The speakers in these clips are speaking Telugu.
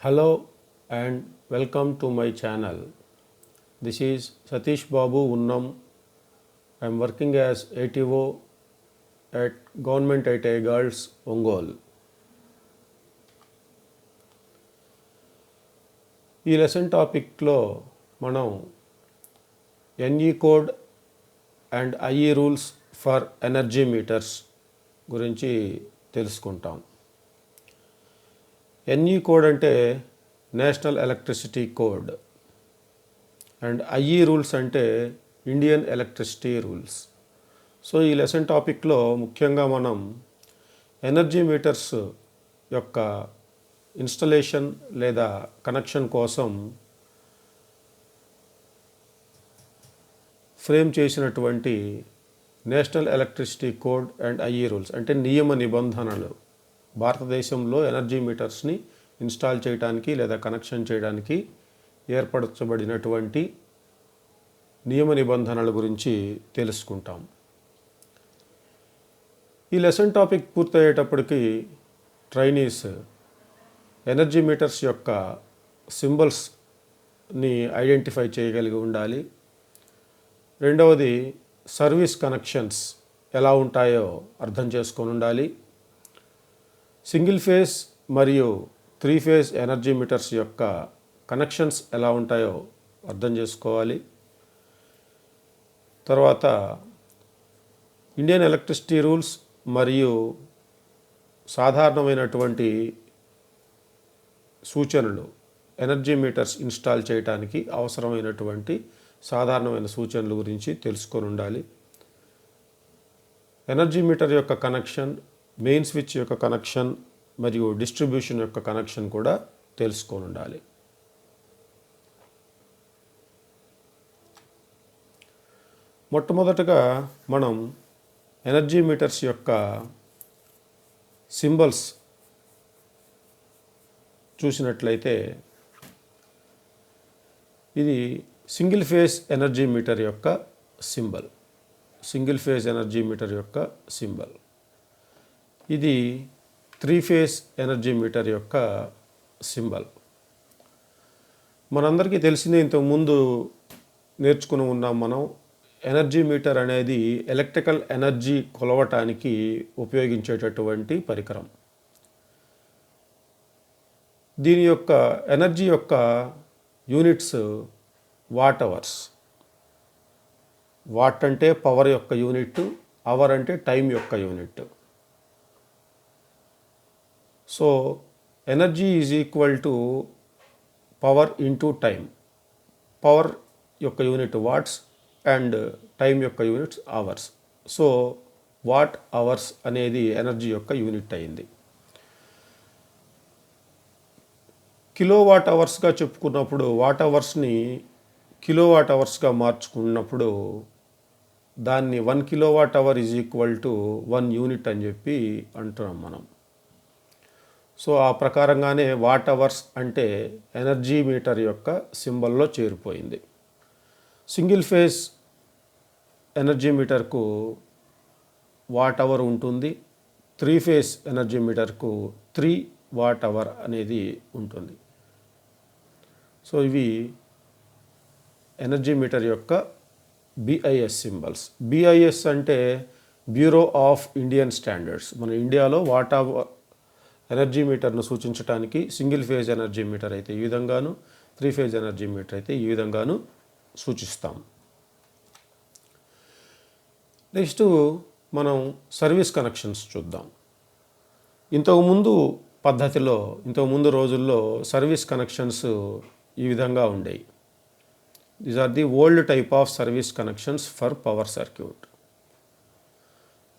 Hello and welcome to my channel. This is Satish Babu Unnam. I am working as ATO at Government ITI Girls, Ongole. ఈ లెసన్ టాపిక్లో మనం NE code and IE rules for energy meters గురించి తెలుసుకుంటాం. ఎన్ఈ కోడ్ అంటే national electricity code and IE rules అంటే ఇండియన్ ఎలక్ట్రిసిటీ రూల్స్. సో ఈ లెసన్ టాపిక్లో ముఖ్యంగా మనం ఎనర్జీ మీటర్స్ యొక్క ఇన్స్టలేషన్ లేదా కనెక్షన్ కోసం ఫ్రేమ్ చేసినటువంటి national electricity code and IE rules అంటే నియమ నిబంధనలు, భారతదేశంలో ఎనర్జీ మీటర్స్ని ఇన్స్టాల్ చేయడానికి లేదా కనెక్షన్ చేయడానికి ఏర్పరచబడినటువంటి నియమ నిబంధనల గురించి తెలుసుకుంటాం. ఈ లెసన్ టాపిక్ పూర్తయ్యేటప్పటికి ట్రైనీస్ ఎనర్జీ మీటర్స్ యొక్క సింబల్స్ని ఐడెంటిఫై చేయగలిగి ఉండాలి. రెండవది సర్వీస్ కనెక్షన్స్ ఎలా ఉంటాయో అర్థం చేసుకొని ఉండాలి. సింగిల్ ఫేజ్ మరియు 3 ఫేజ్ ఎనర్జీ మీటర్స్ యొక్క కనెక్షన్స్ ఎలా ఉంటాయో అర్థం చేసుకోవాలి. తర్వాత ఇండియన్ ఎలక్ట్రిసిటీ రూల్స్ మరియు సాధారణమైనటువంటి సూచనలు, ఎనర్జీ మీటర్స్ ఇన్స్టాల్ చేయడానికి అవసరమైనటువంటి సాధారణమైన సూచనల గురించి తెలుసుకొని ఉండాలి. ఎనర్జీ మీటర్ యొక్క కనెక్షన్, మెయిన్ స్విచ్ యొక్క కనెక్షన్ మరియు డిస్ట్రిబ్యూషన్ యొక్క కనెక్షన్ కూడా తెలుసుకొని ఉండాలి. మొట్టమొదటగా మనం ఎనర్జీ మీటర్స్ యొక్క సింబల్స్ చూసినట్లయితే ఇది సింగిల్ ఫేజ్ ఎనర్జీ మీటర్ యొక్క symbol. Single phase energy meter యొక్క సింబల్. ఇది 3 ఫేజ్ ఎనర్జీ మీటర్ యొక్క సింబల్. మనందరికీ తెలిసిందే, ఇంతకుముందు నేర్చుకుని ఉన్నాం మనం. ఎనర్జీ మీటర్ అనేది ఎలక్ట్రికల్ ఎనర్జీ కొలవటానికి ఉపయోగించేటటువంటి పరికరం. దీని యొక్క ఎనర్జీ యొక్క యూనిట్స్ వాట్ అవర్స్. వాట్ అంటే పవర్ యొక్క యూనిట్, అవర్ అంటే టైం యొక్క unit. So energy is equal to power into time. Power యొక్క యూనిట్ వాట్స్ అండ్ టైం యొక్క units hours. So watt hours అనేది ఎనర్జీ యొక్క యూనిట్ అయింది. కిలోవాట్ అవర్స్గా చెప్పుకున్నప్పుడు వాట్ అవర్స్ని కిలోవాట్ అవర్స్గా మార్చుకున్నప్పుడు దాన్ని 1 kilowatt hour is equal to 1 unit అని చెప్పి అంటున్నాం మనం. సో ఆ ప్రకారంగానే వాట్ అవర్స్ అంటే ఎనర్జీ మీటర్ యొక్క సింబల్లో చేరిపోయింది. సింగిల్ ఫేజ్ ఎనర్జీ మీటర్కు వాట్ అవర్ ఉంటుంది. 3 ఫేజ్ ఎనర్జీ మీటర్కు 3 వాట్ అవర్ అనేది ఉంటుంది. సో ఇవి ఎనర్జీ మీటర్ యొక్క బిఐఎస్ సింబల్స్. బిఐఎస్ అంటే బ్యూరో ఆఫ్ ఇండియన్ స్టాండర్డ్స్. మన ఇండియాలో వాట్ అవర్ ఎనర్జీ మీటర్ను సూచించడానికి సింగిల్ ఫేజ్ ఎనర్జీ మీటర్ అయితే ఈ విధంగాను, 3 ఫేజ్ ఎనర్జీ మీటర్ అయితే ఈ విధంగాను సూచిస్తాం. నెక్స్ట్ మనం సర్వీస్ కనెక్షన్స్ చూద్దాం. ఇంతకుముందు రోజుల్లో సర్వీస్ కనెక్షన్స్ ఈ విధంగా ఉండేవి. These are the old type of service connections for power circuit.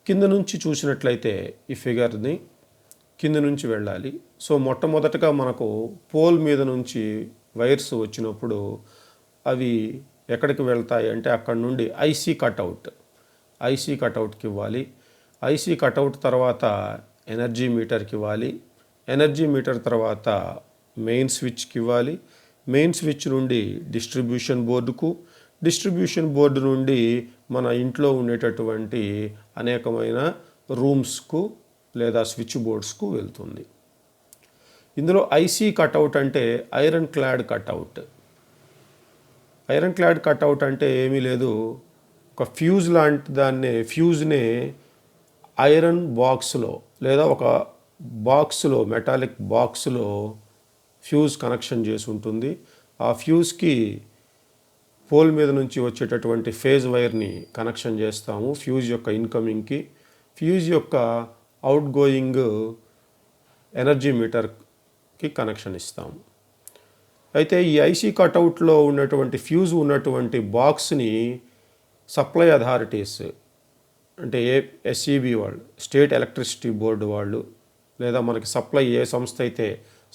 కింద నుంచి చూసినట్లయితే ఈ ఫిగర్ని కింద నుంచి వెళ్ళాలి. సో మొట్టమొదటగా మనకు పోల్ మీద నుంచి వైర్స్ వచ్చినప్పుడు అవి ఎక్కడికి వెళ్తాయి అంటే అక్కడ నుండి ఐసీ కట్అవుట్కి ఇవ్వాలి. ఐసీ కట్అవుట్ తర్వాత ఎనర్జీ మీటర్కి ఇవ్వాలి. ఎనర్జీ మీటర్ తర్వాత మెయిన్ స్విచ్కి ఇవ్వాలి. మెయిన్ స్విచ్ నుండి డిస్ట్రిబ్యూషన్ బోర్డు నుండి మన ఇంట్లో ఉండేటటువంటి అనేకమైన రూమ్స్కు లేదా స్విచ్ బోర్డ్స్కు వెళ్తుంది. ఇందులో ఐసీ కట్అవుట్ అంటే iron clad cutout. Iron clad cutout అంటే ఏమీ లేదు, ఒక ఫ్యూజ్ లాంటి ఫ్యూజ్నే ఐరన్ బాక్స్లో లేదా ఒక బాక్స్లో, మెటాలిక్ బాక్స్లో ఫ్యూజ్ కనెక్షన్ చేసి ఉంటుంది. ఆ ఫ్యూజ్కి పోల్ మీద నుంచి వచ్చేటటువంటి ఫేజ్ వైర్ని కనెక్షన్ చేస్తాము ఫ్యూజ్ యొక్క ఇన్కమింగ్కి. ఫ్యూజ్ యొక్క అవుట్ గోయింగ్ ఎనర్జీ మీటర్కి కనెక్షన్ ఇస్తాము. అయితే ఈ ఐసీ కట్అవుట్లో ఉన్నటువంటి ఫ్యూజ్ ఉన్నటువంటి బాక్స్ని సప్లై అథారిటీస్ అంటే ఎస్ఈబి వాళ్ళు, స్టేట్ ఎలక్ట్రిసిటీ బోర్డు వాళ్ళు, లేదా మనకి సప్లై ఏ సంస్థ అయితే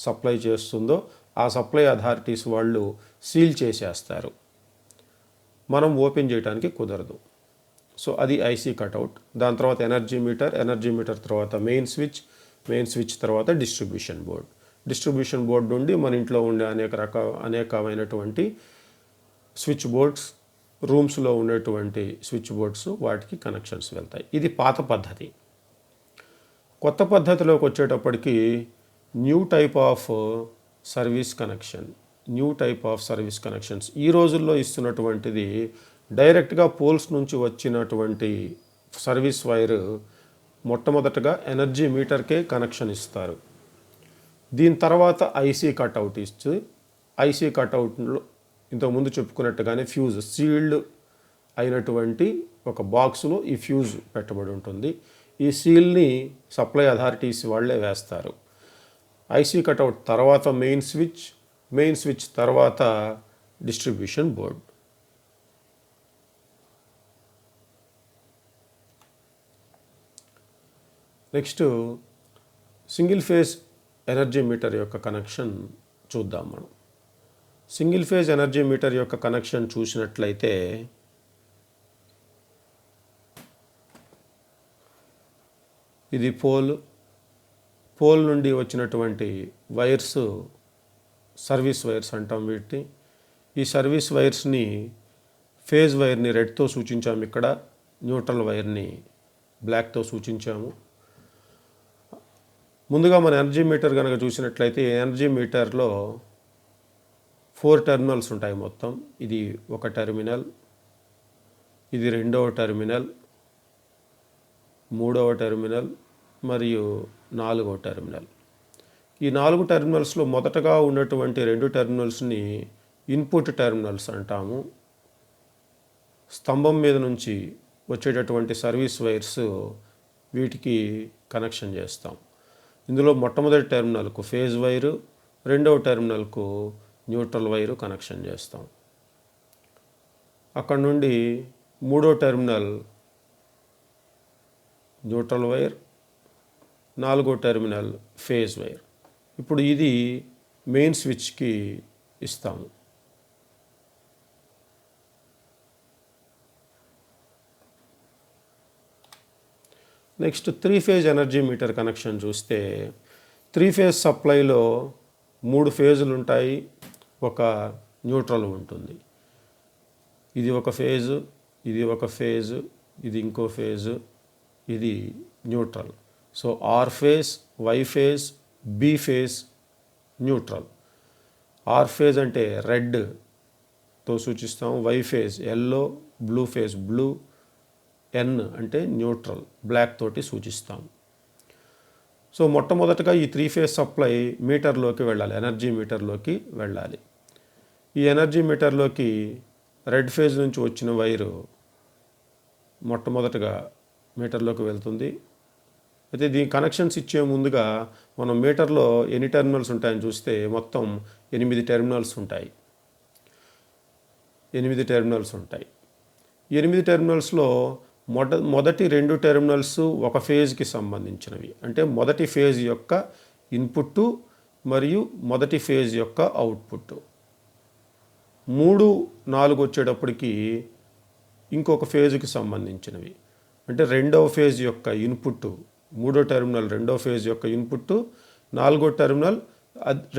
సప్లై చేస్తుందో ఆ సప్లై అథారిటీస్ వాళ్ళు సీల్ చేసేస్తారు, మనం ఓపెన్ చేయడానికి కుదరదు. సో అది ఐసీ కట్అవుట్. దాని తర్వాత ఎనర్జీ మీటర్ తర్వాత మెయిన్ స్విచ్ తర్వాత డిస్ట్రిబ్యూషన్ బోర్డ్ నుండి మన ఇంట్లో ఉండే అనేకమైనటువంటి స్విచ్ బోర్డ్స్, రూమ్స్లో ఉండేటువంటి స్విచ్ బోర్డ్స్, వాటికి కనెక్షన్స్ వెళ్తాయి. ఇది పాత పద్ధతి. కొత్త పద్ధతిలోకి వచ్చేటప్పటికి new type of service connections ఈ రోజుల్లో ఇస్తున్నటువంటిది డైరెక్ట్గా పోల్స్ నుంచి వచ్చినటువంటి సర్వీస్ వైర్ మొట్టమొదటగా ఎనర్జీ మీటర్కే కనెక్షన్ ఇస్తారు. దీని తర్వాత ఐసీ కట్అవుట్లో ఇంతకుముందు చెప్పుకున్నట్టుగానే ఫ్యూజ్ సీల్డ్ అయినటువంటి ఒక బాక్స్లో ఈ ఫ్యూజ్ పెట్టబడి ఉంటుంది. ఈ సీల్ని సప్లై అథారిటీస్ వాళ్ళే వేస్తారు. ఐసీ కట్అవుట్ తర్వాత మెయిన్ స్విచ్ తర్వాత distribution board. Next single phase energy meter యొక్క కనెక్షన్ చూద్దాం మనం. సింగిల్ ఫేజ్ ఎనర్జీ మీటర్ యొక్క కనెక్షన్ చూసినట్లయితే ఇది పోల్ నుండి వచ్చినటువంటి వైర్స్, సర్వీస్ వైర్స్ అంటాం వీటిని. ఈ సర్వీస్ వైర్స్ని, ఫేజ్ వైర్ని రెడ్తో సూచించాము, ఇక్కడ న్యూట్రల్ వైర్ని బ్లాక్తో సూచించాము. ముందుగా మన ఎనర్జీ మీటర్ కనుక చూసినట్లయితే ఎనర్జీ మీటర్లో 4 టెర్మినల్స్ ఉంటాయి మొత్తం. ఇది ఒక టెర్మినల్, ఇది రెండవ టెర్మినల్, మూడవ టెర్మినల్ మరియు 4వ టెర్మినల్. ఈ 4 టెర్మినల్స్లో మొదటగా ఉన్నటువంటి 2 టెర్మినల్స్ని ఇన్పుట్ టెర్మినల్స్ అంటాము. స్తంభం మీద నుంచి వచ్చేటటువంటి సర్వీస్ వైర్స్, వీటికి కనెక్షన్ చేస్తాం. ఇందులో మొట్టమొదటి టెర్మినల్కు ఫేజ్ వైరు, రెండవ టెర్మినల్కు న్యూట్రల్ వైరు కనెక్షన్ చేస్తాం. అక్కడ నుండి మూడో టెర్మినల్ న్యూట్రల్ వైర్, 4వ టెర్మినల్ ఫేజ్ వైర్. ఇప్పుడు ఇది మెయిన్ స్విచ్కి ఇస్తాము. Next 3 phase energy metre connection చూస్తే 3 ఫేజ్ సప్లైలో 3 ఫేజులు ఉంటాయి, ఒక న్యూట్రల్ ఉంటుంది. ఇది ఒక ఫేజు, ఇది ఒక ఫేజు, ఇది ఇంకో ఫేజు, ఇది neutral. So R phase, Y phase, B phase, neutral. R phase అంటే రెడ్తో సూచిస్తాము, Y phase yellow, blue phase blue, N అంటే న్యూట్రల్ బ్లాక్ తోటి సూచిస్తాం. సో మొట్టమొదటగా ఈ 3 ఫేజ్ సప్లై మీటర్లోకి వెళ్ళాలి, ఎనర్జీ మీటర్లోకి వెళ్ళాలి. ఈ ఎనర్జీ మీటర్లోకి రెడ్ ఫేజ్ నుంచి వచ్చిన వైరు మొట్టమొదటగా మీటర్లోకి వెళ్తుంది. అయితే దీని కనెక్షన్స్ ఇచ్చే ముందుగా మనం మీటర్లో ఎన్ని టెర్మినల్స్ ఉంటాయని చూస్తే మొత్తం 8 టెర్మినల్స్ ఉంటాయి. 8 టెర్మినల్స్ ఉంటాయి. 8 టెర్మినల్స్లో మొదటి 2 టెర్మినల్స్ ఒక ఫేజ్కి సంబంధించినవి, అంటే మొదటి ఫేజ్ యొక్క ఇన్పుట్ మరియు మొదటి ఫేజ్ యొక్క అవుట్పుట్. 3, 4 వచ్చేటప్పటికి ఇంకొక ఫేజ్కి సంబంధించినవి, అంటే రెండవ ఫేజ్ యొక్క ఇన్పుట్, మూడో టెర్మినల్ రెండవ ఫేజ్ యొక్క ఇన్పుట్, 4వ టెర్మినల్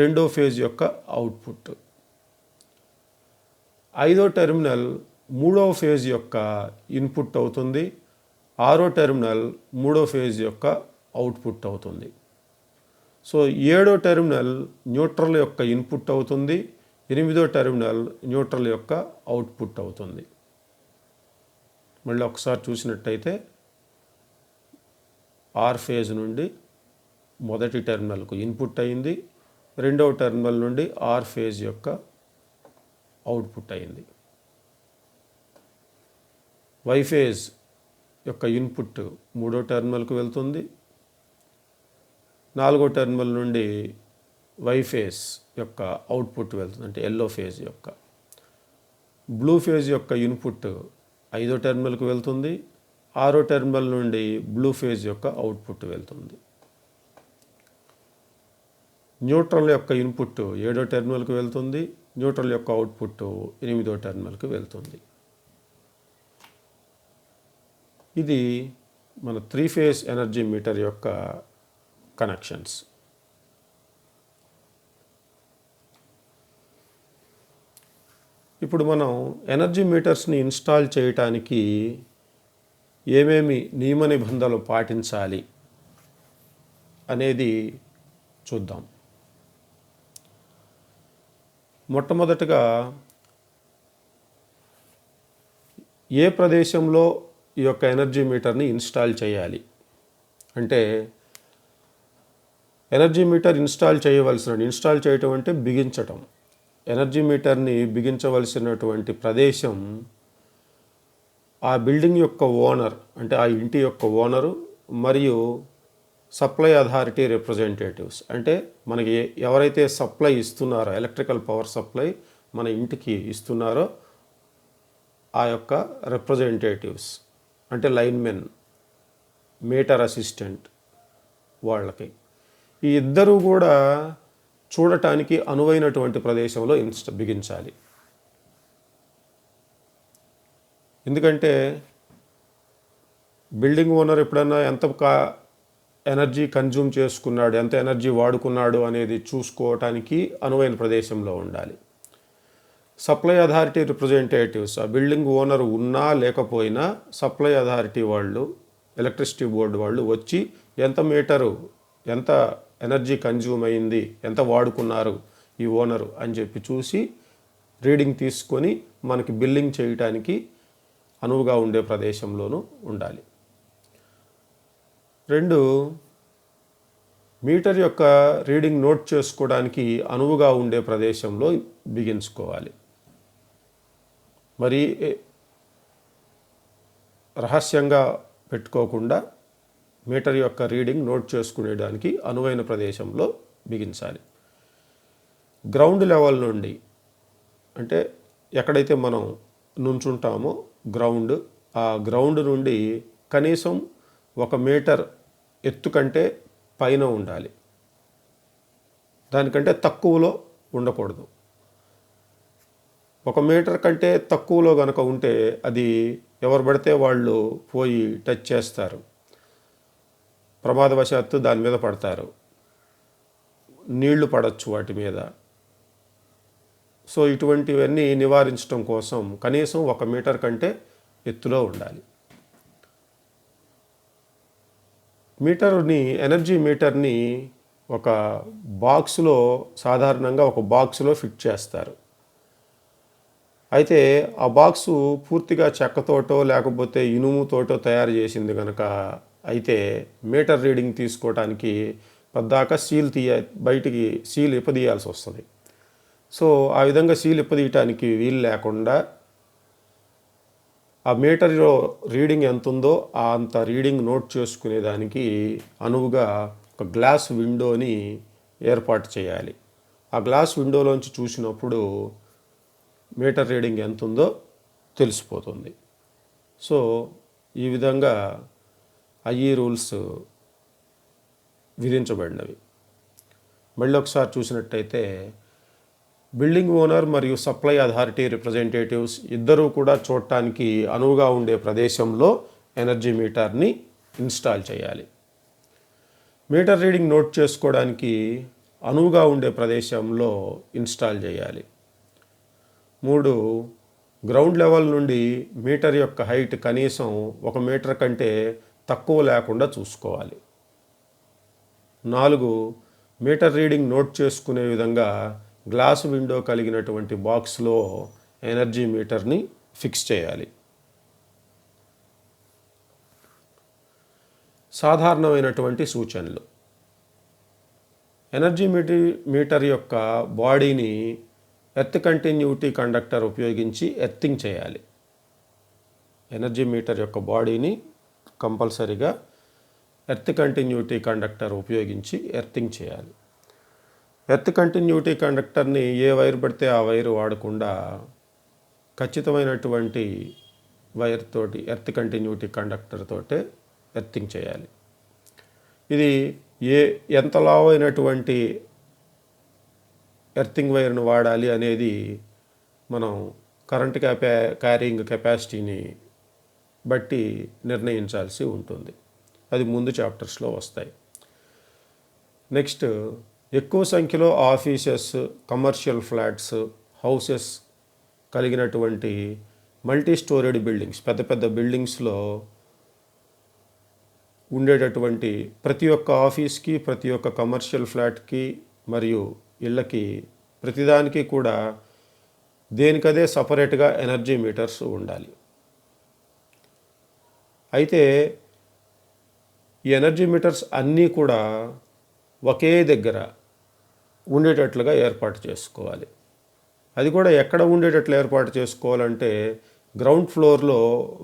రెండవ ఫేజ్ యొక్క అవుట్పుట్. 5వ టెర్మినల్ 3వ ఫేజ్ యొక్క ఇన్పుట్ అవుతుంది, 6వ టెర్మినల్ 3వ ఫేజ్ యొక్క అవుట్పుట్ అవుతుంది. సో 7వ టెర్మినల్ న్యూట్రల్ యొక్క ఇన్పుట్ అవుతుంది, 8వ టెర్మినల్ న్యూట్రల్ యొక్క అవుట్పుట్ అవుతుంది. మళ్ళీ ఒకసారి చూసినట్టయితే ఆర్ ఫేజ్ నుండి మొదటి టెర్మినల్కు ఇన్పుట్ అయింది, రెండవ టెర్మినల్ నుండి ఆర్ ఫేజ్ యొక్క అవుట్పుట్ అయింది. వై ఫేజ్ యొక్క ఇన్పుట్ 3వ టెర్మినల్కు వెళ్తుంది, 4వ టెర్మినల్ నుండి వై ఫేజ్ యొక్క అవుట్పుట్ వెళ్తుంది, అంటే ఎల్లో ఫేజ్ యొక్క. బ్లూ ఫేజ్ యొక్క ఇన్పుట్ 5వ టెర్మినల్కు వెళ్తుంది, 6వ టెర్మినల్ నుండి బ్లూ ఫేజ్ యొక్క అవుట్పుట్ వెళ్తుంది. న్యూట్రల్ యొక్క ఇన్పుట్ 7వ టెర్మినల్కు వెళ్తుంది, న్యూట్రల్ యొక్క అవుట్పుట్ 8వ టెర్మినల్కు వెళ్తుంది. ఇది మన 3 ఫేజ్ ఎనర్జీ మీటర్ యొక్క కనెక్షన్స్. ఇప్పుడు మనం ఎనర్జీ మీటర్స్ని ఇన్స్టాల్ చేయటానికి ఏమేమి నియమ నిబంధనలు పాటించాలి అనేది చూద్దాం. మొట్టమొదటగా ఏ ప్రదేశంలో ఈ యొక్క ఎనర్జీ మీటర్ని ఇన్స్టాల్ చేయాలి అంటే, ఎనర్జీ మీటర్ ఇన్స్టాల్ చేయటం అంటే బిగించటం. ఎనర్జీ మీటర్ని బిగించవలసినటువంటి ప్రదేశం ఆ బిల్డింగ్ యొక్క ఓనర్, అంటే ఆ ఇంటి యొక్క ఓనరు మరియు సప్లై అథారిటీ రిప్రజెంటేటివ్స్, అంటే మనకి ఎవరైతే సప్లై ఇస్తున్నారో, ఎలక్ట్రికల్ పవర్ సప్లై మన ఇంటికి ఇస్తున్నారో ఆ యొక్క రిప్రజెంటేటివ్స్, అంటే లైన్మెన్, మీటర్ అసిస్టెంట్ వాళ్ళకి, ఈ ఇద్దరూ కూడా చూడటానికి అనువైనటువంటి ప్రదేశంలో బిగించాలి. ఎందుకంటే బిల్డింగ్ ఓనర్ ఎప్పుడన్నా ఎంత ఎనర్జీ కన్జ్యూమ్ చేసుకున్నాడు, ఎంత ఎనర్జీ వాడుకున్నాడు అనేది చూసుకోవటానికి అనువైన ప్రదేశంలో ఉండాలి. సప్లై అథారిటీ రిప్రజెంటేటివ్స్, ఆ బిల్డింగ్ ఓనర్ ఉన్నా లేకపోయినా సప్లై అథారిటీ వాళ్ళు, ఎలక్ట్రిసిటీ బోర్డు వాళ్ళు వచ్చి ఎంత ఎనర్జీ కన్జ్యూమ్ అయింది, ఎంత వాడుకున్నారు ఈ ఓనరు అని చెప్పి చూసి రీడింగ్ తీసుకొని మనకి బిల్లింగ్ చేయటానికి అనువుగా ఉండే ప్రదేశంలోనూ ఉండాలి. 2, మీటర్ యొక్క రీడింగ్ నోట్ చేసుకోవడానికి అనువుగా ఉండే ప్రదేశంలో బిగించుకోవాలి. మరి రహస్యంగా పెట్టుకోకుండా మీటర్ యొక్క రీడింగ్ నోట్ చేసుకునేదానికి అనువైన ప్రదేశంలో బిగించాలి. గ్రౌండ్ లెవెల్ నుండి, అంటే ఎక్కడైతే మనం నుంచుంటామో గ్రౌండ్, ఆ గ్రౌండ్ నుండి కనీసం 1 మీటర్ ఎత్తు కంటే పైన ఉండాలి, దానికంటే తక్కువలో ఉండకూడదు. 1 మీటర్ కంటే తక్కువలో కనుక ఉంటే అది ఎవరు పడితే వాళ్ళు పోయి టచ్ చేస్తారు, ప్రమాదవశాత్తు దాని మీద పడతారు, నీళ్లు పడవచ్చు వాటి మీద. సో ఇటువంటివన్నీ నివారించడం కోసం కనీసం 1 మీటర్ కంటే ఎత్తులో ఉండాలి. ఎనర్జీ మీటర్ని ఒక బాక్స్లో, సాధారణంగా ఒక బాక్స్లో ఫిట్ చేస్తారు. అయితే ఆ బాక్సు పూర్తిగా చెక్కతోటో లేకపోతే ఇనుముతోటో తయారు చేసింది కనుక అయితే మీటర్ రీడింగ్ తీసుకోవటానికి పద్దాక బయటికి సీల్ ఇప్పదీయాల్సి వస్తుంది. సో ఆ విధంగా సీల్ ఇప్పదీయటానికి వీలు లేకుండా ఆ మీటర్లో రీడింగ్ ఎంత ఉందో అంత రీడింగ్ నోట్ చేసుకునేదానికి అనువుగా ఒక గ్లాస్ విండోని ఏర్పాటు చేయాలి. ఆ గ్లాస్ విండోలోంచి చూసినప్పుడు మీటర్ రీడింగ్ ఎంత ఉందో తెలిసిపోతుంది. సో ఈ విధంగా ఐఈ రూల్స్ విధించబడినవి. మళ్ళీ ఒకసారి చూసినట్టయితే బిల్డింగ్ ఓనర్ మరియు సప్లై అథారిటీ రిప్రజెంటేటివ్స్ ఇద్దరూ కూడా చూడటానికి అనువుగా ఉండే ప్రదేశంలో ఎనర్జీ మీటర్ని ఇన్స్టాల్ చేయాలి. మీటర్ రీడింగ్ నోట్ చేసుకోవడానికి అనువుగా ఉండే ప్రదేశంలో ఇన్స్టాల్ చేయాలి. 3, గ్రౌండ్ లెవెల్ నుండి మీటర్ యొక్క హైట్ కనీసం 1 మీటర్ కంటే తక్కువ లేకుండా చూసుకోవాలి. 4, మీటర్ రీడింగ్ నోట్ చేసుకునే విధంగా గ్లాస్ విండో కలిగినటువంటి బాక్స్లో ఎనర్జీ మీటర్ని ఫిక్స్ చేయాలి. సాధారణమైనటువంటి సూచనలు. ఎనర్జీ మీటర్ యొక్క బాడీని ఎర్త్ కంటిన్యూటీ కండక్టర్ ఉపయోగించి ఎర్తింగ్ చేయాలి. ఎనర్జీ మీటర్ యొక్క బాడీని కంపల్సరీగా ఎర్త్ కంటిన్యూటీ కండక్టర్ ఉపయోగించి ఎర్తింగ్ చేయాలి. ఎర్త్ కంటిన్యూటీ కండక్టర్ని ఏ వైర్ పడితే ఆ వైర్ వాడకుండా ఖచ్చితమైనటువంటి వైర్ తోటి ఎర్త్ కంటిన్యూటీ కండక్టర్ తోటే ఎర్తింగ్ చేయాలి. ఇది ఎంత లావైనటువంటి ఎర్తింగ్ వైర్ను వాడాలి అనేది మనం కరెంట్ క్యారింగ్ కెపాసిటీని బట్టి నిర్ణయించాల్సి ఉంటుంది. అది ముందు చాప్టర్స్లో వస్తాయి. నెక్స్ట్, ఎక్కువ సంఖ్యలో ఆఫీసెస్, కమర్షియల్ ఫ్లాట్స్, హౌసెస్ కలిగినటువంటి మల్టీ స్టోరీడ్ బిల్డింగ్స్, పెద్ద పెద్ద బిల్డింగ్స్లో ఉండేటటువంటి ప్రతి ఒక్క ఆఫీస్కి, ప్రతి ఒక్క కమర్షియల్ ఫ్లాట్కి మరియు ఇళ్ళకి ప్రతిదానికి కూడా దేనికదే సపరేట్గా ఎనర్జీ మీటర్స్ ఉండాలి. అయితే ఈ ఎనర్జీ మీటర్స్ అన్నీ కూడా ఒకే దగ్గర ఉండేటట్లుగా ఏర్పాటు చేసుకోవాలి. అది కూడా ఎక్కడ ఉండేటట్లు ఏర్పాటు చేసుకోవాలంటే గ్రౌండ్ ఫ్లోర్లో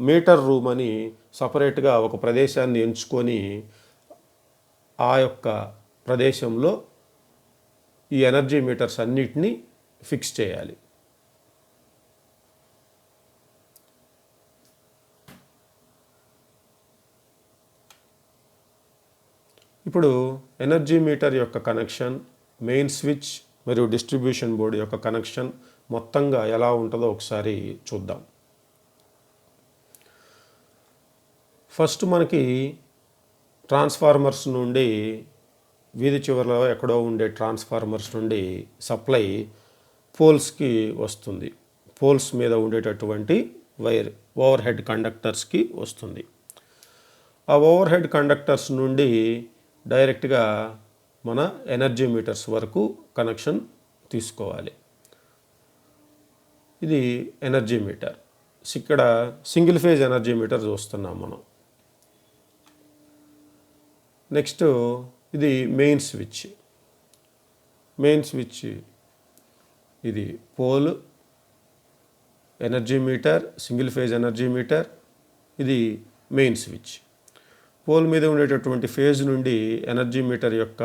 మీటర్ రూమ్ అని సపరేట్గా ఒక ప్రదేశాన్ని ఎంచుకొని ఆ యొక్క ప్రదేశంలో ఈ ఎనర్జీ మీటర్స్ అన్నిటినీ ఫిక్స్ చేయాలి. ఇప్పుడు ఎనర్జీ మీటర్ యొక్క కనెక్షన్, మెయిన్ స్విచ్ మరియు డిస్ట్రిబ్యూషన్ బోర్డు యొక్క కనెక్షన్ మొత్తంగా ఎలా ఉంటుందో ఒకసారి చూద్దాం. ఫస్ట్ మనకి ట్రాన్స్ఫార్మర్స్ నుండి, వీధి చివరిలో ఎక్కడో ఉండే ట్రాన్స్ఫార్మర్స్ నుండి సప్లై పోల్స్కి వస్తుంది. పోల్స్ మీద ఉండేటటువంటి వైర్ ఓవర్ హెడ్ కండక్టర్స్కి వస్తుంది. ఆ ఓవర్ హెడ్ కండక్టర్స్ నుండి డైరెక్ట్గా మన ఎనర్జీ మీటర్స్ వరకు కనెక్షన్ తీసుకోవాలి. ఇది ఎనర్జీ మీటర్. ఇక్కడ సింగిల్ ఫేజ్ ఎనర్జీ మీటర్ చూస్తున్నాం మనం. నెక్స్ట్, ఇది మెయిన్ స్విచ్. మెయిన్ స్విచ్ ఇది pole, energy meter, single phase energy meter. ఇది మెయిన్ స్విచ్. పోల్ మీద ఉండేటటువంటి ఫేజ్ నుండి ఎనర్జీ మీటర్ యొక్క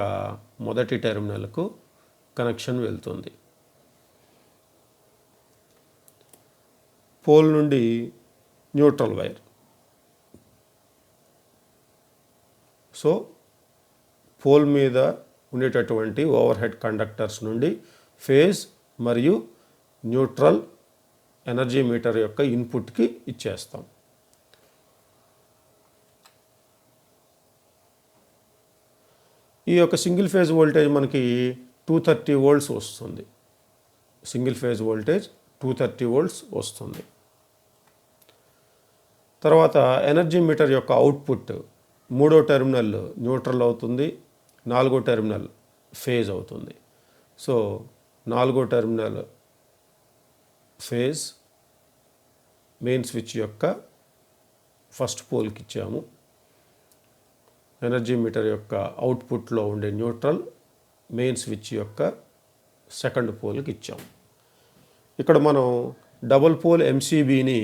మొదటి టెర్మినల్కు కనెక్షన్ వెళ్తుంది. పోల్ నుండి న్యూట్రల్ వైర్. సో పోల్ మీద ఉండేటటువంటి ఓవర్ హెడ్ కండక్టర్స్ నుండి ఫేజ్ మరియు న్యూట్రల్ ఎనర్జీ మీటర్ యొక్క ఇన్పుట్కి ఇచ్చేస్తాం. ఈ యొక్క సింగిల్ ఫేజ్ వోల్టేజ్ మనకి 230 వోల్ట్స్ వస్తుంది. సింగిల్ ఫేజ్ వోల్టేజ్ 230 వోల్ట్స్ వస్తుంది. తర్వాత ఎనర్జీ మీటర్ యొక్క అవుట్పుట్ మూడో టెర్మినల్ న్యూట్రల్ అవుతుంది, నాలుగో టెర్మినల్ ఫేజ్ అవుతుంది. సో నాలుగో టెర్మినల్ ఫేజ్ మెయిన్ స్విచ్ యొక్క ఫస్ట్ పోల్కి ఇచ్చాము. ఎనర్జీ మీటర్ యొక్క అవుట్పుట్లో ఉండే న్యూట్రల్ మెయిన్ స్విచ్ యొక్క సెకండ్ పోల్కి ఇచ్చాము. ఇక్కడ మనం డబుల్ పోల్ ఎంసీబీని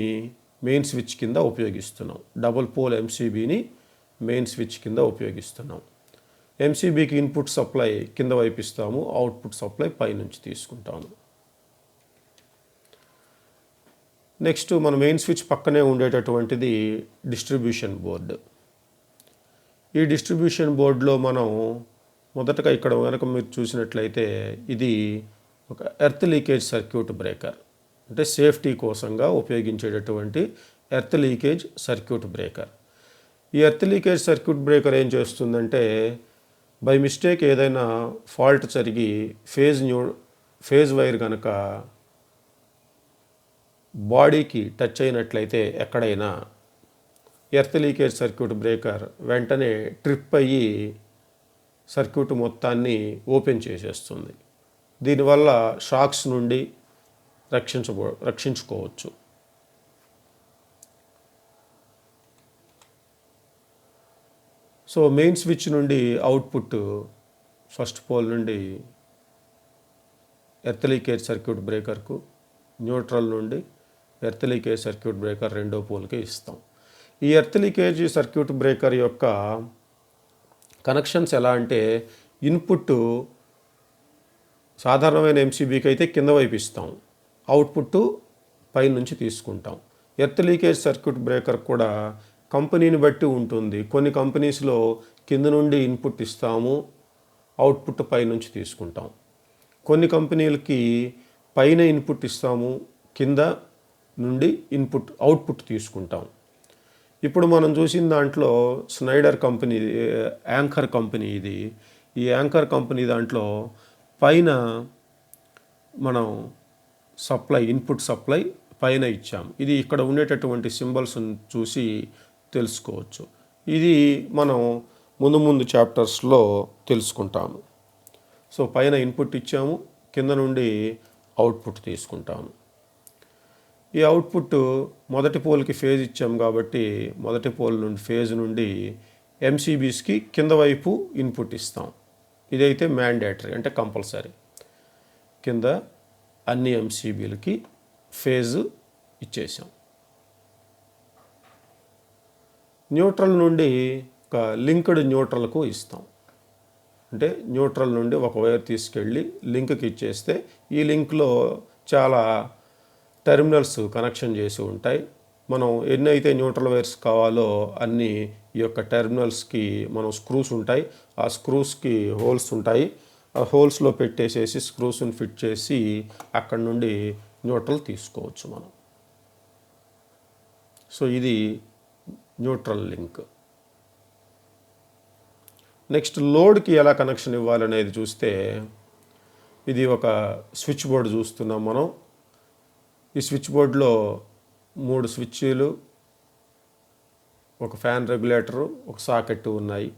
మెయిన్ స్విచ్ కింద ఉపయోగిస్తున్నాం. డబుల్ పోల్ ఎంసీబీని మెయిన్ స్విచ్ కింద ఉపయోగిస్తున్నాం. ఎంసీబీకి ఇన్పుట్ సప్లై కింద వైపు ఇస్తాము, అవుట్పుట్ సప్లై పైనుంచి తీసుకుంటాము. నెక్స్ట్, మన మెయిన్ స్విచ్ పక్కనే ఉండేటటువంటిది డిస్ట్రిబ్యూషన్ బోర్డు. ఈ డిస్ట్రిబ్యూషన్ బోర్డులో మనం మొదటగా ఇక్కడ కనుక మీరు చూసినట్లయితే ఇది ఒక ఎర్త్ లీకేజ్ సర్క్యూట్ బ్రేకర్, అంటే సేఫ్టీ కోసంగా ఉపయోగించేటటువంటి ఎర్త్ లీకేజ్ సర్క్యూట్ బ్రేకర్. ఈ ఎర్త్ లీకేజ్ సర్క్యూట్ బ్రేకర్ ఏం చేస్తుందంటే బై మిస్టేక్ ఏదైనా ఫాల్ట్ జరిగి ఫేజ్ వైర్ కనుక బాడీకి టచ్ అయినట్లయితే ఎక్కడైనా ఎర్త్ లీకేజ్ సర్క్యూట్ బ్రేకర్ వెంటనే ట్రిప్ అయ్యి సర్క్యూట్ మొత్తాన్ని ఓపెన్ చేసేస్తుంది. దీనివల్ల షాక్స్ నుండి రక్షించుకోవచ్చు. సో మెయిన్ స్విచ్ నుండి అవుట్పుట్ ఫస్ట్ పోల్ నుండి ఎర్త్ లీకేజ్ సర్క్యూట్ బ్రేకర్కు, న్యూట్రల్ నుండి ఎర్త్ లీకేజ్ సర్క్యూట్ బ్రేకర్ రెండో పోల్కి ఇస్తాం. ఈ ఎర్త్ లీకేజ్ సర్క్యూట్ బ్రేకర్ యొక్క కనెక్షన్స్ ఎలా అంటే, ఇన్పుట్ సాధారణమైన ఎంసీబీకి అయితే కింద వైపు ఇస్తాం, అవుట్పుట్ పైనుంచి తీసుకుంటాం. ఎర్త్ లీకేజ్ సర్క్యూట్ బ్రేకర్ కూడా కంపెనీని బట్టి ఉంటుంది. కొన్ని కంపెనీస్లో కింద నుండి ఇన్పుట్ ఇస్తాము, అవుట్పుట్ పైనుంచి తీసుకుంటాం. కొన్ని కంపెనీలకి పైన ఇన్పుట్ ఇస్తాము, కింద నుండి అవుట్పుట్ తీసుకుంటాం. ఇప్పుడు మనం చూసిన దాంట్లో స్నైడర్ కంపెనీ, యాంకర్ కంపెనీ ఇది. ఈ యాంకర్ కంపెనీ దాంట్లో పైన మనం ఇన్పుట్ సప్లై పైన ఇచ్చాం. ఇది ఇక్కడ ఉండేటటువంటి సింబల్స్ చూసి తెలుసుకోవచ్చు. ఇది మనం ముందు చాప్టర్స్లో తెలుసుకుంటాము. సో పైన ఇన్పుట్ ఇచ్చాము, కింద నుండి అవుట్పుట్ తీసుకుంటాము. ఈ అవుట్పుట్ మొదటి పోల్కి ఫేజ్ ఇచ్చాము కాబట్టి మొదటి పోల్ నుండి ఫేజ్ నుండి ఎంసీబీస్కి కింద వైపు ఇన్పుట్ ఇస్తాం. ఇదైతే మ్యాండేటరీ, అంటే కంపల్సరీ. కింద అన్ని ఎంసీబీలకి ఫేజ్ ఇచ్చేసాం. న్యూట్రల్ నుండి ఒక లింక్డ్ న్యూట్రల్కు ఇస్తాం. అంటే న్యూట్రల్ నుండి ఒక వైర్ తీసుకెళ్ళి లింక్కి ఇచ్చేస్తే ఈ లింక్లో చాలా టెర్మినల్స్ కనెక్షన్ చేసి ఉంటాయి. మనం ఎన్నైతే న్యూట్రల్ వైర్స్ కావాలో అన్ని ఈ యొక్క టెర్మినల్స్కి మనం స్క్రూస్ ఉంటాయి, ఆ స్క్రూస్కి హోల్స్ ఉంటాయి. ఆ హోల్స్లో పెట్టేసేసి స్క్రూస్ని ఫిట్ చేసి అక్కడ నుండి న్యూట్రల్ తీసుకోవచ్చు మనం. సో ఇది న్యూట్రల్ లింక్. నెక్స్ట్ లోడ్కి ఎలా కనెక్షన్ ఇవ్వాలనేది చూస్తే, ఇది ఒక స్విచ్ బోర్డు చూస్తున్నాం మనం. ఈ స్విచ్ బోర్డులో 3 స్విచ్లు, ఒక ఫ్యాన్ రెగ్యులేటరు, ఒక సాకెట్ ఉన్నాయి.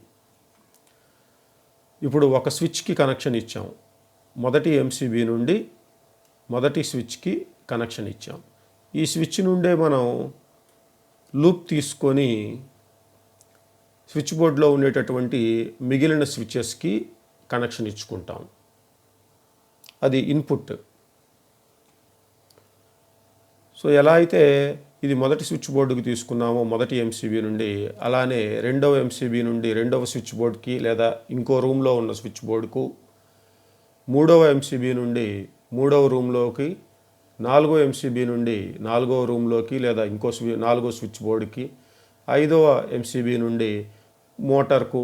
ఇప్పుడు ఒక స్విచ్కి కనెక్షన్ ఇచ్చాం. మొదటి ఎంసీబీ నుండి మొదటి స్విచ్కి కనెక్షన్ ఇచ్చాం. ఈ స్విచ్ నుండే మనం లూప్ తీసుకొని స్విచ్ బోర్డులో ఉండేటటువంటి మిగిలిన స్విచెస్కి కనెక్షన్ ఇచ్చుకుంటాం. అది ఇన్పుట్. సో ఎలా అయితే ఇది మొదటి స్విచ్ బోర్డుకి తీసుకున్నామో మొదటి ఎంసీబీ నుండి, అలానే రెండవ ఎంసీబీ నుండి రెండవ స్విచ్ బోర్డుకి లేదా ఇంకో రూమ్లో ఉన్న స్విచ్ బోర్డుకు, మూడవ ఎంసీబీ నుండి మూడవ రూమ్లోకి, నాలుగో ఎంసీబీ నుండి నాలుగవ రూమ్లోకి లేదా నాలుగో స్విచ్ బోర్డుకి, ఐదవ ఎంసీబీ నుండి మోటార్కు,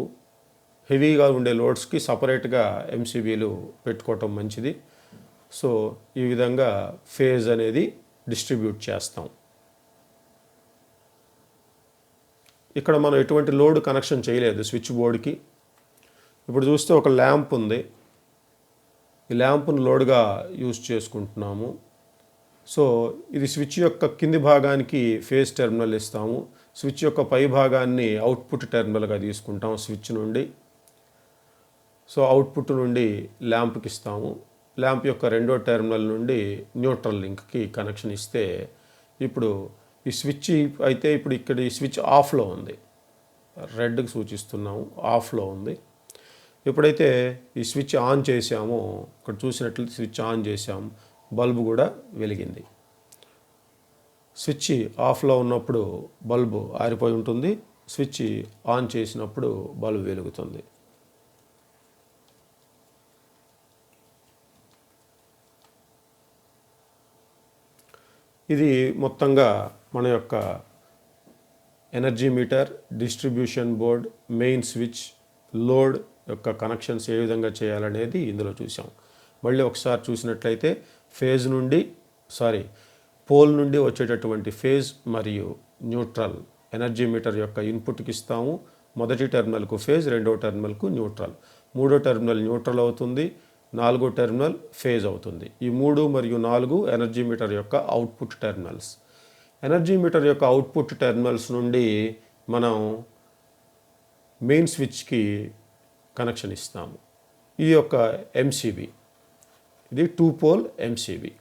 హెవీగా ఉండే లోడ్స్కి సపరేట్గా ఎంసీబీలు పెట్టుకోవటం మంచిది. సో ఈ విధంగా ఫేజ్ అనేది డిస్ట్రిబ్యూట్ చేస్తాం. ఇక్కడ మనం ఎటువంటి లోడ్ కనెక్షన్ చేయలేదు స్విచ్ బోర్డుకి. ఇప్పుడు చూస్తే ఒక ల్యాంప్ ఉంది. ఈ ల్యాంప్ను లోడ్గా యూజ్ చేసుకుంటున్నాము. సో ఇది స్విచ్ యొక్క కింది భాగానికి ఫేజ్ టెర్మినల్ ఇస్తాము. స్విచ్ యొక్క పై భాగాన్ని అవుట్పుట్ టెర్మినల్గా తీసుకుంటాం స్విచ్ నుండి. సో అవుట్పుట్ నుండి ల్యాంప్కి ఇస్తాము. ల్యాంప్ యొక్క రెండో టెర్మినల్ నుండి న్యూట్రల్ లింక్కి కనెక్షన్ ఇస్తే, ఇప్పుడు ఈ స్విచ్ అయితే ఇప్పుడు ఇక్కడ ఈ స్విచ్ ఆఫ్లో ఉంది, రెడ్కి సూచిస్తున్నాము, ఆఫ్లో ఉంది. ఎప్పుడైతే ఈ స్విచ్ ఆన్ చేసామో, ఇక్కడ చూసినట్లయితే స్విచ్ ఆన్ చేసాము, బల్బు కూడా వెలిగింది. స్విచ్ ఆఫ్లో ఉన్నప్పుడు బల్బు ఆరిపోయి ఉంటుంది, స్విచ్ ఆన్ చేసినప్పుడు బల్బు వెలుగుతుంది. ఇది మొత్తంగా మన యొక్క energy meter, distribution board, main switch, load యొక్క కనెక్షన్స్ ఏ విధంగా చేయాలనేది ఇందులో చూసాం. మళ్ళీ ఒకసారి చూసినట్లయితే పోల్ నుండి వచ్చేటటువంటి ఫేజ్ మరియు న్యూట్రల్ ఎనర్జీ మీటర్ యొక్క ఇన్పుట్కి ఇస్తాము. మొదటి టెర్మినల్కు ఫేజ్, రెండో టెర్మినల్కు న్యూట్రల్, మూడో టెర్మినల్ న్యూట్రల్ అవుతుంది, నాలుగో టెర్మినల్ ఫేజ్ అవుతుంది. ఈ 3 మరియు 4 ఎనర్జీ మీటర్ యొక్క అవుట్పుట్ టెర్మినల్స్. ఎనర్జీ మీటర్ యొక్క అవుట్పుట్ టెర్మినల్స్ నుండి మనం మెయిన్ స్విచ్కి కనెక్షన్ ఇస్తాము. ఇది ఒక ఎంసీబీ, ఇది 2 పోల్ ఎంసీబీ.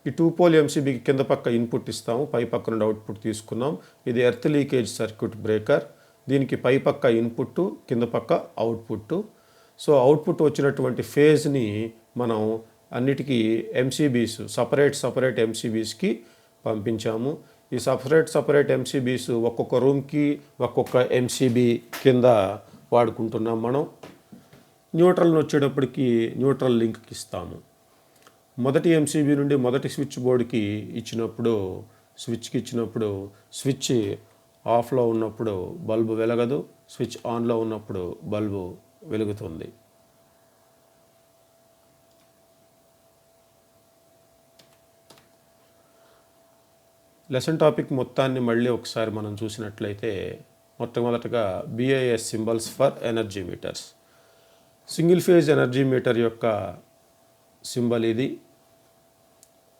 ఈ 2 పోల్ ఎంసీబీకి కింద పక్క ఇన్పుట్ ఇస్తాము, పై పక్క నుండి అవుట్పుట్ తీసుకున్నాం. ఇది ఎర్త్ లీకేజ్ సర్క్యూట్ బ్రేకర్. దీనికి పై పక్క ఇన్పుట్, కింద పక్క అవుట్పుట్. సో అవుట్పుట్ వచ్చినటువంటి ఫేజ్ని మనం అన్నిటికీ ఎంసీబీస్ సపరేట్ ఎంసీబీస్కి పంపించాము. ఈ సపరేట్ ఎంసీబీస్ ఒక్కొక్క రూమ్కి ఒక్కొక్క ఎంసీబీ కింద వాడుకుంటున్నాం మనం. న్యూట్రల్ని వచ్చేటప్పటికి న్యూట్రల్ లింక్కి ఇస్తాము. మొదటి ఎంసీబీ నుండి మొదటి స్విచ్ బోర్డుకి ఇచ్చినప్పుడు, స్విచ్ ఆఫ్లో ఉన్నప్పుడు బల్బు వెలగదు, స్విచ్ ఆన్లో ఉన్నప్పుడు బల్బు వెలుగుతుంది. లెసన్ టాపిక్ మొత్తాన్ని మళ్ళీ ఒకసారి మనం చూసినట్లయితే, మొట్టమొదటగా BIS symbols for energy meters. Single phase energy meter యొక్క సింబల్ ఇది,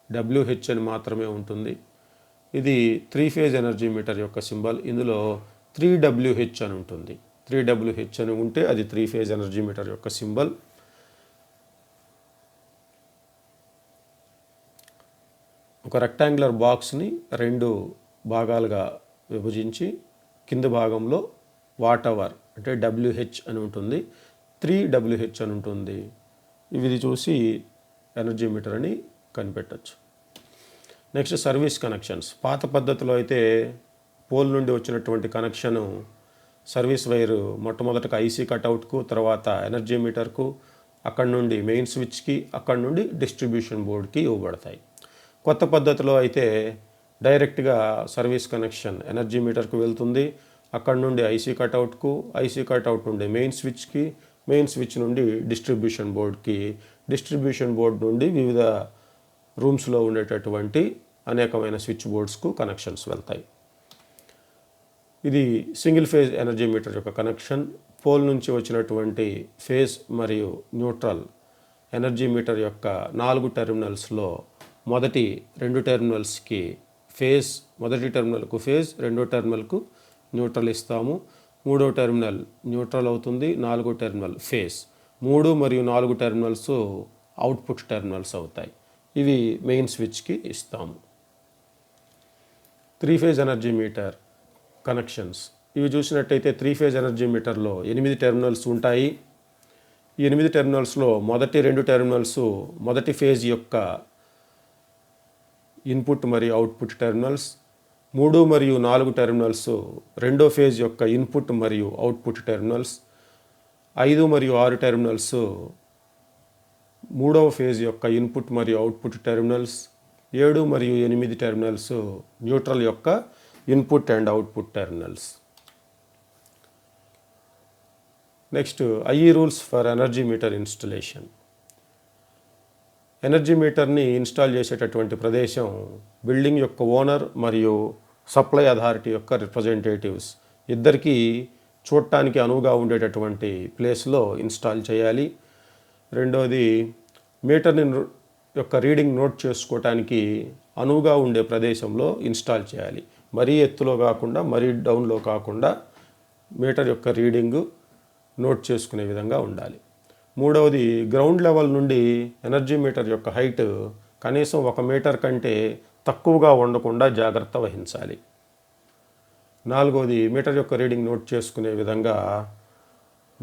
WH అని మాత్రమే ఉంటుంది. ఇది 3 ఫేజ్ ఎనర్జీ మీటర్ యొక్క సింబల్. ఇందులో 3WH అని ఉంటుంది. 3WH అని ఉంటే అది 3 ఫేజ్ ఎనర్జీ మీటర్ యొక్క సింబల్. ఒక రెక్టాంగులర్ బాక్స్ని 2 భాగాలుగా విభజించి కింద భాగంలో వాట్ అవర్ అంటే WH అని ఉంటుంది, 3WH అని ఉంటుంది. ఇవి చూసి ఎనర్జీ మీటర్ అని కనిపెట్టచ్చు. Next service connections. పాత పద్ధతిలో అయితే పోల్ నుండి వచ్చినటువంటి కనెక్షను సర్వీస్ వైరు మొట్టమొదటగా ఐసీ కట్అవుట్కు, తర్వాత ఎనర్జీ మీటర్కు, అక్కడ నుండి మెయిన్ స్విచ్కి, అక్కడ నుండి డిస్ట్రిబ్యూషన్ బోర్డ్కి ఇవ్వబడతాయి. కొత్త పద్ధతిలో అయితే డైరెక్ట్గా సర్వీస్ కనెక్షన్ ఎనర్జీ మీటర్కు వెళ్తుంది, అక్కడ నుండి ఐసీ కట్అవుట్కు, ఐసీ కట్అవుట్ నుండి మెయిన్ స్విచ్కి, మెయిన్ స్విచ్ నుండి డిస్ట్రిబ్యూషన్ బోర్డ్కి, డిస్ట్రిబ్యూషన్ బోర్డ్ నుండి వివిధ రూమ్స్లో ఉండేటటువంటి అనేకమైన స్విచ్ బోర్డ్స్కు కనెక్షన్స్ వెళ్తాయి. ఇది సింగిల్ ఫేజ్ ఎనర్జీ మీటర్ యొక్క కనెక్షన్. పోల్ నుంచి వచ్చినటువంటి ఫేజ్ మరియు న్యూట్రల్ ఎనర్జీ మీటర్ యొక్క 4 టెర్మినల్స్లో మొదటి 2 టెర్మినల్స్కి ఫేజ్, మొదటి టెర్మినల్కు ఫేజ్, రెండో టెర్మినల్కు న్యూట్రల్ ఇస్తాము. మూడో టెర్మినల్ న్యూట్రల్ అవుతుంది, 4వ టెర్మినల్ ఫేజ్. 3 మరియు 4 టెర్మినల్స్ అవుట్పుట్ టెర్మినల్స్ అవుతాయి. ఇవి మెయిన్ స్విచ్కి ఇస్తాము. 3 ఫేజ్ ఎనర్జీ మీటర్ కనెక్షన్స్. ఇవి చూసినట్టయితే 3 ఫేజ్ ఎనర్జీ మీటర్లో 8 టెర్మినల్స్ ఉంటాయి. ఈ 8 టెర్మినల్స్లో మొదటి 2 టెర్మినల్స్ మొదటి ఫేజ్ యొక్క ఇన్పుట్ మరియు అవుట్పుట్ టెర్మినల్స్. 3 మరియు 4 టెర్మినల్స్ రెండో ఫేజ్ యొక్క ఇన్పుట్ మరియు అవుట్పుట్ టెర్మినల్స్. 5 మరియు 6 టెర్మినల్స్ మూడవ ఫేజ్ యొక్క ఇన్పుట్ మరియు అవుట్పుట్ టెర్మినల్స్. 7 మరియు 8 టెర్మినల్స్ న్యూట్రల్ యొక్క input and output terminals. Next IE rules for energy meter installation. Energy మీటర్ని ఇన్స్టాల్ చేసేటటువంటి ప్రదేశం బిల్డింగ్ యొక్క ఓనర్ మరియు సప్లై అథారిటీ యొక్క రిప్రజెంటేటివ్స్ ఇద్దరికీ చూడటానికి అనువుగా ఉండేటటువంటి ప్లేస్లో ఇన్స్టాల్ చేయాలి. రెండోది, మీటర్ని యొక్క రీడింగ్ నోట్ చేసుకోవటానికి అనువుగా ఉండే ప్రదేశంలో ఇన్స్టాల్ చేయాలి. మరీ ఎత్తులో కాకుండా, మరీ డౌన్లో కాకుండా మీటర్ యొక్క రీడింగు నోట్ చేసుకునే విధంగా ఉండాలి. మూడవది, గ్రౌండ్ లెవెల్ నుండి ఎనర్జీ మీటర్ యొక్క హైట్ కనీసం 1 మీటర్ కంటే తక్కువగా ఉండకుండా జాగ్రత్త వహించాలి. నాలుగవది, మీటర్ యొక్క రీడింగ్ నోట్ చేసుకునే విధంగా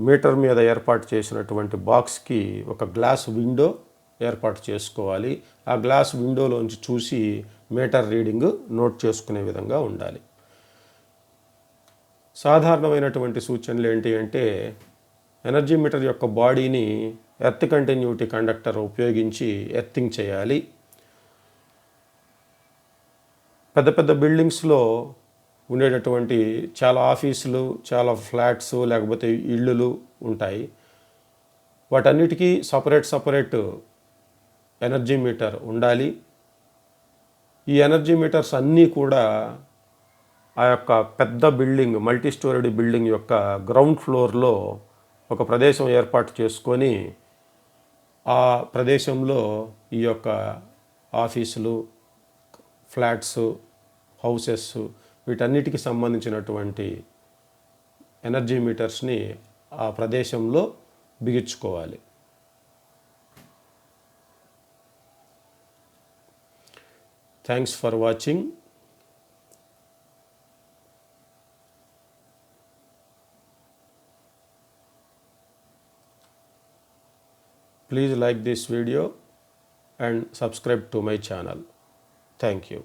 మీటర్ మీద ఏర్పాటు చేసినటువంటి బాక్స్కి ఒక గ్లాస్ విండో ఏర్పాటు చేసుకోవాలి. ఆ గ్లాస్ విండోలోంచి చూసి మీటర్ రీడింగ్ నోట్ చేసుకునే విధంగా ఉండాలి. సాధారణమైనటువంటి సూచనలు ఏంటి అంటే, ఎనర్జీ మీటర్ యొక్క బాడీని ఎర్త్ కంటిన్యూటీ కండక్టర్ ఉపయోగించి ఎర్తింగ్ చేయాలి. పెద్ద పెద్ద బిల్డింగ్స్లో ఉండేటటువంటి చాలా ఆఫీసులు, చాలా ఫ్లాట్స్ లేకపోతే ఇళ్ళు ఉంటాయి. వాటన్నిటికీ సపరేట్ ఎనర్జీ మీటర్ ఉండాలి. ఈ ఎనర్జీ మీటర్స్ అన్నీ కూడా ఆ యొక్క పెద్ద బిల్డింగ్, మల్టీ స్టోరీడ్ బిల్డింగ్ యొక్క గ్రౌండ్ ఫ్లోర్లో ఒక ప్రదేశం ఏర్పాటు చేసుకొని ఆ ప్రదేశంలో ఈ యొక్క ఆఫీసులు, ఫ్లాట్స్, హౌసెస్ వీటన్నిటికి సంబంధించినటువంటి ఎనర్జీ మీటర్స్ని ఆ ప్రదేశంలో బిగించుకోవాలి. Thanks for watching. Please like this video and subscribe to my channel. Thank you.